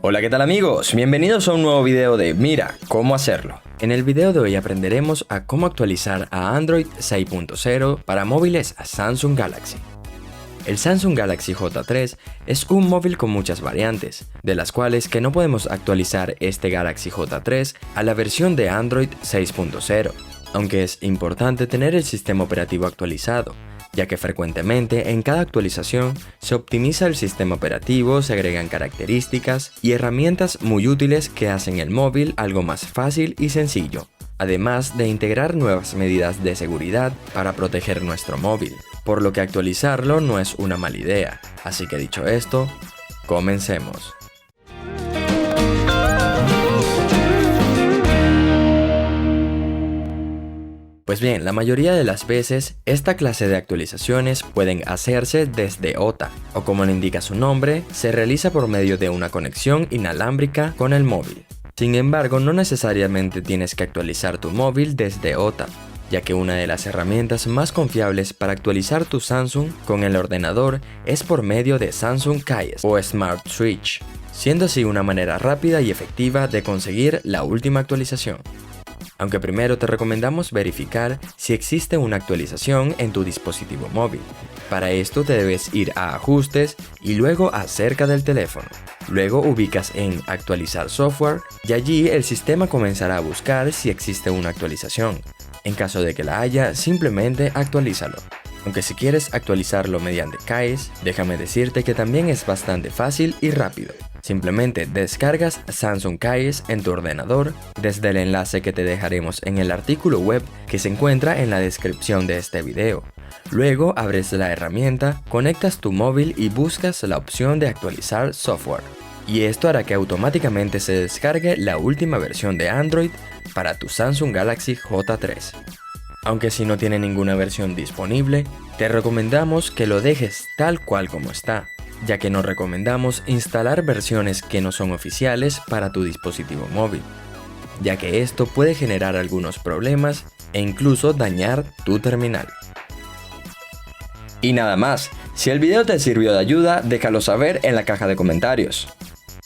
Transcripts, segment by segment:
Hola, ¿qué tal amigos? Bienvenidos a un nuevo video de Mira cómo hacerlo. En el video de hoy aprenderemos a cómo actualizar a Android 6.0 para móviles Samsung Galaxy. El Samsung Galaxy J3 es un móvil con muchas variantes, de las cuales que no podemos actualizar este Galaxy J3 a la versión de Android 6.0, aunque es importante tener el sistema operativo actualizado, ya que frecuentemente en cada actualización se optimiza el sistema operativo, se agregan características y herramientas muy útiles que hacen el móvil algo más fácil y sencillo, además de integrar nuevas medidas de seguridad para proteger nuestro móvil, por lo que actualizarlo no es una mala idea. Así que dicho esto, comencemos. Pues bien, la mayoría de las veces, esta clase de actualizaciones pueden hacerse desde OTA, o como le indica su nombre, se realiza por medio de una conexión inalámbrica con el móvil. Sin embargo, no necesariamente tienes que actualizar tu móvil desde OTA, ya que una de las herramientas más confiables para actualizar tu Samsung con el ordenador es por medio de Samsung Kies o Smart Switch, siendo así una manera rápida y efectiva de conseguir la última actualización. Aunque primero te recomendamos verificar si existe una actualización en tu dispositivo móvil. Para esto te debes ir a Ajustes y luego a Cerca del teléfono. Luego ubicas en Actualizar software y allí el sistema comenzará a buscar si existe una actualización. En caso de que la haya, simplemente actualízalo. Aunque si quieres actualizarlo mediante Kies, déjame decirte que también es bastante fácil y rápido. Simplemente descargas Samsung Kies en tu ordenador desde el enlace que te dejaremos en el artículo web que se encuentra en la descripción de este video. Luego abres la herramienta, conectas tu móvil y buscas la opción de actualizar software. Y esto hará que automáticamente se descargue la última versión de Android para tu Samsung Galaxy J3. Aunque si no tiene ninguna versión disponible, te recomendamos que lo dejes tal cual como está, ya que no recomendamos instalar versiones que no son oficiales para tu dispositivo móvil, ya que esto puede generar algunos problemas e incluso dañar tu terminal. Y nada más, si el video te sirvió de ayuda, déjalo saber en la caja de comentarios.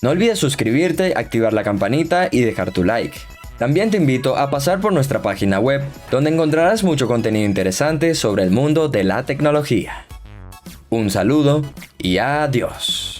No olvides suscribirte, activar la campanita y dejar tu like. También te invito a pasar por nuestra página web, donde encontrarás mucho contenido interesante sobre el mundo de la tecnología. Un saludo y adiós.